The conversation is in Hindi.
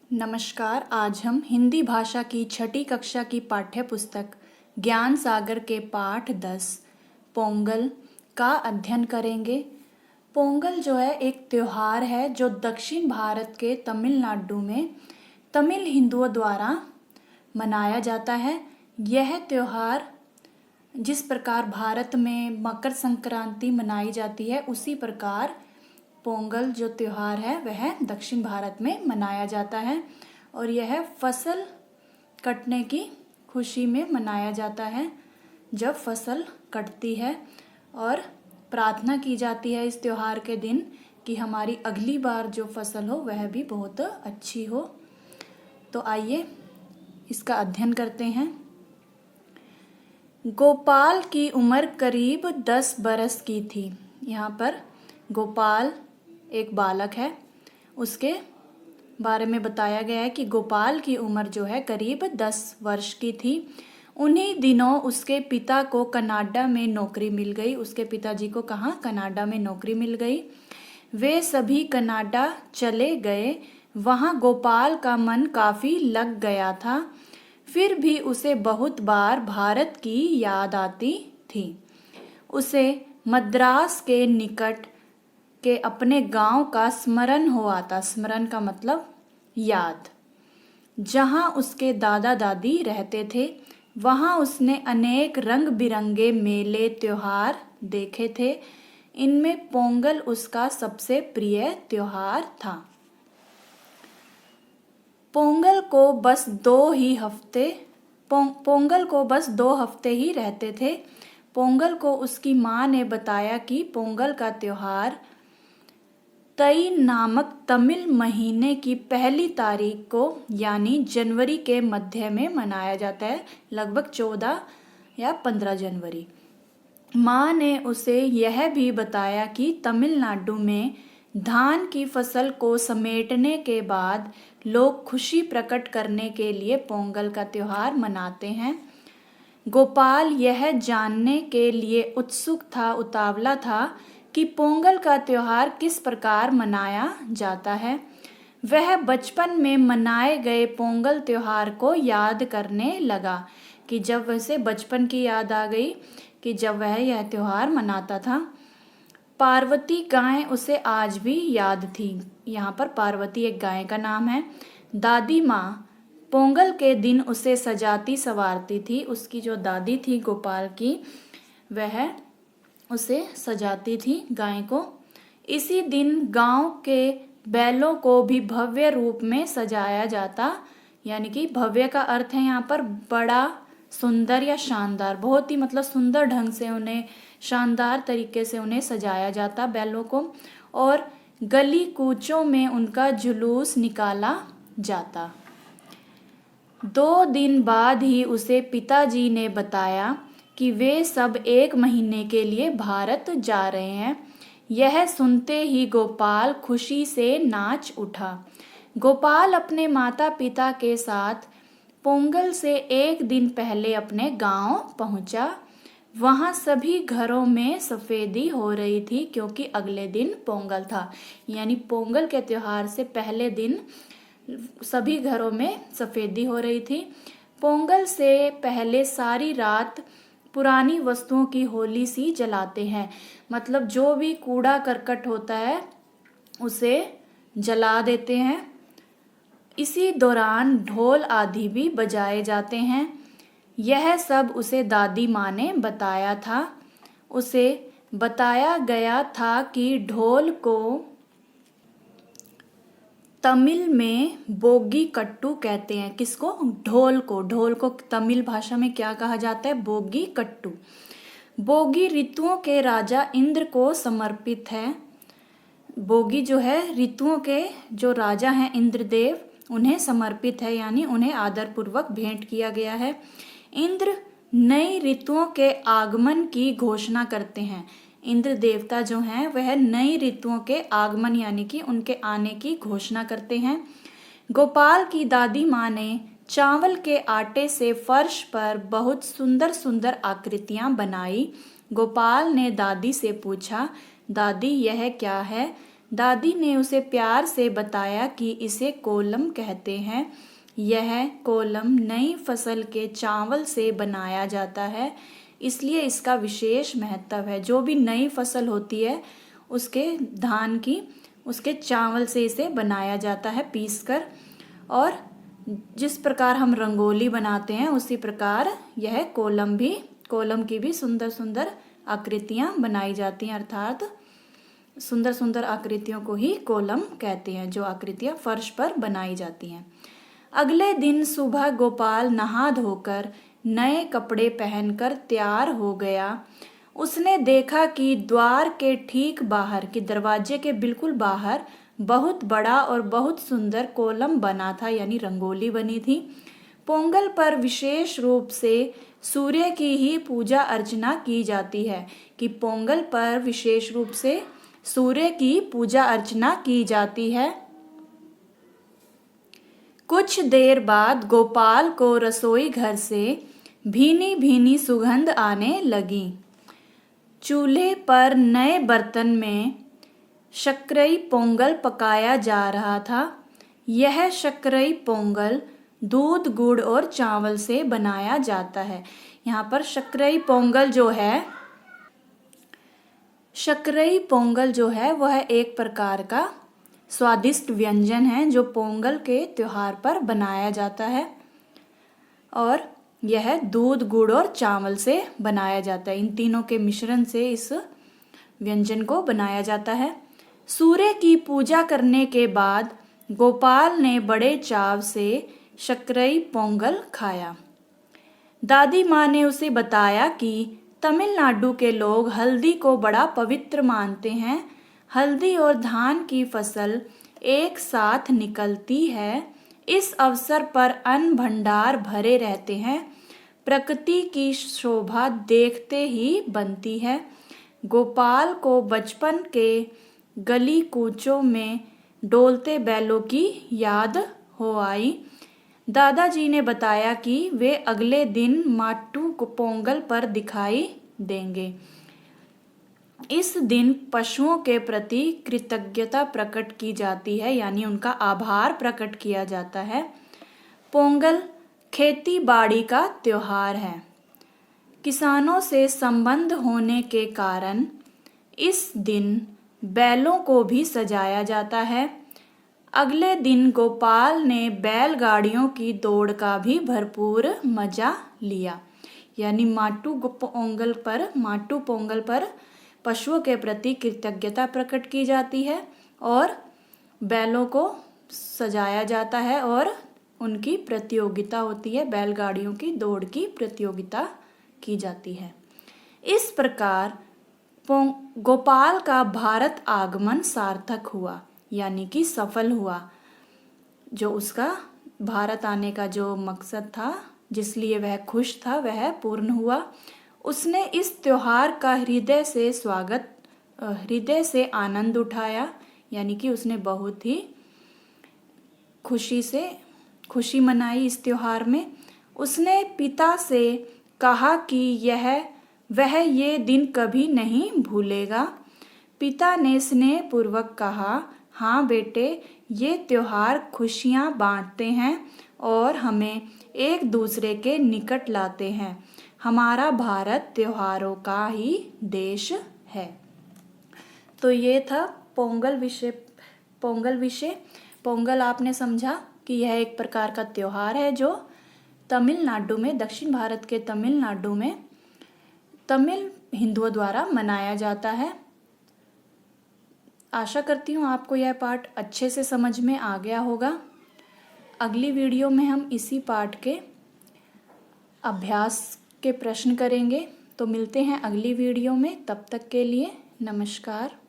नमस्कार। आज हम हिंदी भाषा की छठी कक्षा की पाठ्य पुस्तक ज्ञान सागर के पाठ 10 पोंगल का अध्ययन करेंगे। पोंगल जो है एक त्योहार है जो दक्षिण भारत के तमिलनाडु में तमिल हिंदुओं द्वारा मनाया जाता है। यह त्योहार जिस प्रकार भारत में मकर संक्रांति मनाई जाती है, उसी प्रकार पोंगल जो त्योहार है वह दक्षिण भारत में मनाया जाता है और यह फसल कटने की खुशी में मनाया जाता है। जब फसल कटती है और प्रार्थना की जाती है इस त्योहार के दिन कि हमारी अगली बार जो फसल हो वह भी बहुत अच्छी हो। तो आइए इसका अध्ययन करते हैं। गोपाल की उम्र करीब 10 बरस की थी। यहाँ पर गोपाल एक बालक है, उसके बारे में बताया गया है कि गोपाल की उम्र जो है करीब 10 वर्ष की थी। उन्हीं दिनों उसके पिता को कनाडा में नौकरी मिल गई। उसके पिताजी को कहाँ? कनाडा में नौकरी मिल गई। वे सभी कनाडा चले गए। वहाँ गोपाल का मन काफ़ी लग गया था, फिर भी उसे बहुत बार भारत की याद आती थी। उसे मद्रास के निकट के अपने गांव का स्मरण हो आता। स्मरण का मतलब याद। जहां उसके दादा दादी रहते थे, वहां उसने अनेक रंग बिरंगे मेले त्योहार देखे थे। इनमें पोंगल उसका सबसे प्रिय त्योहार था। पोंगल को बस 2 हफ्ते ही रहते थे। पोंगल को उसकी माँ ने बताया कि पोंगल का त्योहार तई नामक तमिल महीने की पहली तारीख को यानी जनवरी के मध्य में मनाया जाता है, लगभग 14 या 15 जनवरी। माँ ने उसे यह भी बताया कि तमिलनाडु में धान की फसल को समेटने के बाद लोग खुशी प्रकट करने के लिए पोंगल का त्योहार मनाते हैं। गोपाल यह जानने के लिए उतावला था कि पोंगल का त्योहार किस प्रकार मनाया जाता है। वह बचपन में मनाए गए पोंगल त्योहार को याद करने लगा कि जब वैसे बचपन की याद आ गई कि जब वह यह त्योहार मनाता था। पार्वती गाय उसे आज भी याद थी। यहाँ पर पार्वती एक गाय का नाम है। दादी माँ पोंगल के दिन उसे सजाती संवारती थी। उसकी जो दादी थी गोपाल की, वह उसे सजाती थी गाय को। इसी दिन गांव के बैलों को भी भव्य रूप में सजाया जाता। यानी कि भव्य का अर्थ है यहाँ पर बड़ा, सुंदर या शानदार। बहुत ही मतलब सुंदर ढंग से उन्हें, शानदार तरीके से उन्हें सजाया जाता बैलों को, और गली कूचों में उनका जुलूस निकाला जाता। 2 दिन बाद ही उसे पिताजी ने बताया कि वे सब 1 महीने के लिए भारत जा रहे हैं। यह सुनते ही गोपाल खुशी से नाच उठा। गोपाल अपने माता पिता के साथ पोंगल से 1 दिन पहले अपने गांव पहुंचा। वहां सभी घरों में सफेदी हो रही थी क्योंकि अगले दिन पोंगल था। यानी पोंगल के त्योहार से पहले दिन सभी घरों में सफेदी हो रही थी। पोंगल से पहले सारी रात पुरानी वस्तुओं की होली सी जलाते हैं। मतलब जो भी कूड़ा करकट होता है उसे जला देते हैं। इसी दौरान ढोल आदि भी बजाए जाते हैं। यह सब उसे दादी माँ ने बताया था। उसे बताया गया था कि ढोल को तमिल में बोगी कट्टू कहते हैं। किसको? ढोल को। ढोल को तमिल भाषा में क्या कहा जाता है? बोगी कट्टू। बोगी ऋतुओं के राजा इंद्र को समर्पित है। बोगी जो है ऋतुओं के जो राजा हैं इंद्रदेव, उन्हें समर्पित है, यानी उन्हें आदरपूर्वक भेंट किया गया है। इंद्र नई ऋतुओं के आगमन की घोषणा करते हैं। इंद्र देवता जो हैं वह नई ऋतुओं के आगमन यानी कि उनके आने की घोषणा करते हैं। गोपाल की दादी माँ ने चावल के आटे से फर्श पर बहुत सुंदर सुंदर आकृतियां बनाई। गोपाल ने दादी से पूछा, दादी यह क्या है? दादी ने उसे प्यार से बताया कि इसे कोलम कहते हैं। यह कोलम नई फसल के चावल से बनाया जाता है, इसलिए इसका विशेष महत्व है। जो भी नई फसल होती है उसके धान की, उसके चावल से इसे बनाया जाता है पीसकर। और जिस प्रकार हम रंगोली बनाते हैं उसी प्रकार यह कोलम की भी सुंदर सुंदर आकृतियां बनाई जाती हैं, अर्थात सुंदर सुंदर आकृतियों को ही कोलम कहते हैं, जो आकृतियां फर्श पर बनाई जाती हैं। अगले दिन सुबह गोपाल नहा धोकर नए कपड़े पहनकर तैयार हो गया। उसने देखा कि द्वार के ठीक बाहर, कि दरवाजे के बिल्कुल बाहर बहुत बड़ा और बहुत सुंदर कोलम बना था, यानी रंगोली बनी थी। पोंगल पर विशेष रूप से सूर्य की ही पूजा अर्चना की जाती है, कि पोंगल पर विशेष रूप से सूर्य की पूजा अर्चना की जाती है। कुछ देर बाद गोपाल को रसोई घर से भीनी भीनी सुगंध आने लगी। चूल्हे पर नए बर्तन में शक्करई पोंगल पकाया जा रहा था। यह शक्करई पोंगल दूध, गुड़ और चावल से बनाया जाता है। यहाँ पर शक्करई पोंगल जो है वह एक प्रकार का स्वादिष्ट व्यंजन है जो पोंगल के त्योहार पर बनाया जाता है, और यह दूध, गुड़ और चावल से बनाया जाता है। इन तीनों के मिश्रण से इस व्यंजन को बनाया जाता है। सूर्य की पूजा करने के बाद गोपाल ने बड़े चाव से शक्करई पोंगल खाया। दादी माँ ने उसे बताया कि तमिलनाडु के लोग हल्दी को बड़ा पवित्र मानते हैं। हल्दी और धान की फसल एक साथ निकलती है। इस अवसर पर अन्न भंडार भरे रहते हैं। प्रकृति की शोभा देखते ही बनती है। गोपाल को बचपन के गली कूचों में डोलते बैलों की याद हो आई। दादाजी ने बताया कि वे अगले दिन माट्टू को पोंगल पर दिखाई देंगे। इस दिन पशुओं के प्रति कृतज्ञता प्रकट की जाती है, यानी उनका आभार प्रकट किया जाता है। पोंगल खेती बाड़ी का त्योहार है। किसानों से संबंध होने के कारण इस दिन बैलों को भी सजाया जाता है। अगले दिन गोपाल ने बैलगाड़ियों की दौड़ का भी भरपूर मजा लिया। यानी माट्टू पोंगल पर पशुओं के प्रति कृतज्ञता प्रकट की जाती है और बैलों को सजाया जाता है और उनकी प्रतियोगिता होती है, बैलगाड़ियों की दौड़ की प्रतियोगिता की जाती है। इस प्रकार गोपाल का भारत आगमन सार्थक हुआ, यानी कि सफल हुआ। जो उसका भारत आने का जो मकसद था, जिस लिए वह खुश था, वह पूर्ण हुआ। उसने इस त्योहार का हृदय से आनंद उठाया, यानी कि उसने बहुत ही खुशी मनाई इस त्योहार में। उसने पिता से कहा कि वह ये दिन कभी नहीं भूलेगा। पिता ने स्नेहपूर्वक कहा, हाँ बेटे, ये त्योहार खुशियाँ बांटते हैं और हमें एक दूसरे के निकट लाते हैं। हमारा भारत त्योहारों का ही देश है। तो ये था पोंगल विषय। पोंगल आपने समझा कि यह एक प्रकार का त्योहार है जो तमिलनाडु में, दक्षिण भारत के तमिलनाडु में तमिल हिंदुओं द्वारा मनाया जाता है। आशा करती हूँ आपको यह पाठ अच्छे से समझ में आ गया होगा। अगली वीडियो में हम इसी पाठ के अभ्यास के प्रश्न करेंगे। तो मिलते हैं अगली वीडियो में, तब तक के लिए नमस्कार।